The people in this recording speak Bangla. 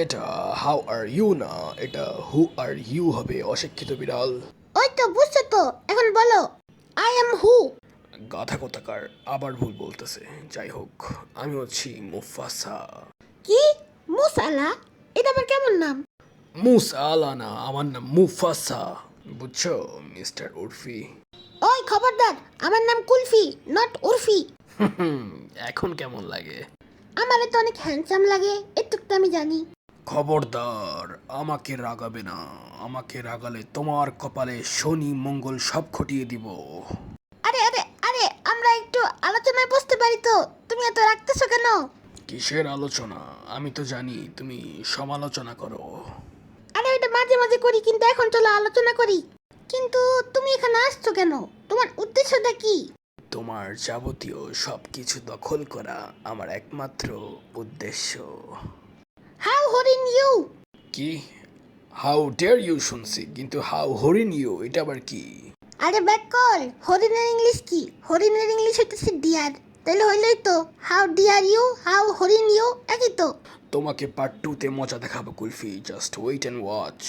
এটা হাউ আর ইউ না, এটা হু আর ইউ হবে অশিক্ষিত বিড়াল। ওই তো বুঝছো তো, এখন বলো আই এম হু। গাধা কোথাকার, আবার ভুল বলতেছে। যাই হোক, আমি হচ্ছি মুফাসা। কি? মুসালা? এটা আবার কেমন নাম? মুসা আলা না, আমার নাম মুফাসা। বুঝছো মিস্টার উর্ফি? ওই খবরদার, আমার নাম কুলফি, নট উর্ফি। এখন কেমন লাগে? আমারে তো অনেক হ্যান্ডসাম লাগে, এটুকু তো আমি জানি। খবরদার, আমাকে রাগাবে না। আমাকে রাগালে তোমার কপালে শনি মঙ্গল সব খটিয়ে দিব। আরে আরে আরে, আমরা একটু আলোচনায় বসতে পারি তো? তুমি এত রাখতেছো কেন? কিসের আলোচনা? আমি তো জানি তুমি সমালোচনা করো। আরে ওইটা মাঝে মাঝে করি, কিন্তু এখন চলো আলোচনা করি। কিন্তু তুমি এখানে আসছো কেন? তোমার উদ্দেশ্যটা কি? তোমার যাবতীয় সব কিছু দখল করা আমার একমাত্র উদ্দেশ্য। হাউ হরিণ ইউ? কি? হাউ ডেয়ার ইউ শুনছি, কিন্তু হাউ হরিণ ইউ এটা আবার কি? আরে ব্যাক কল, হরিণের ইংলিশ কি? হরিণের ইংলিশ হইতেছে ডিয়ার। তাহলে হইলই তো, হাউ ডিয়ার ইউ, হাউ হরিণ ইউ, একই তো। তোমাকে পার্ট 2 তে মজা দেখাবো kulfi, just wait and watch.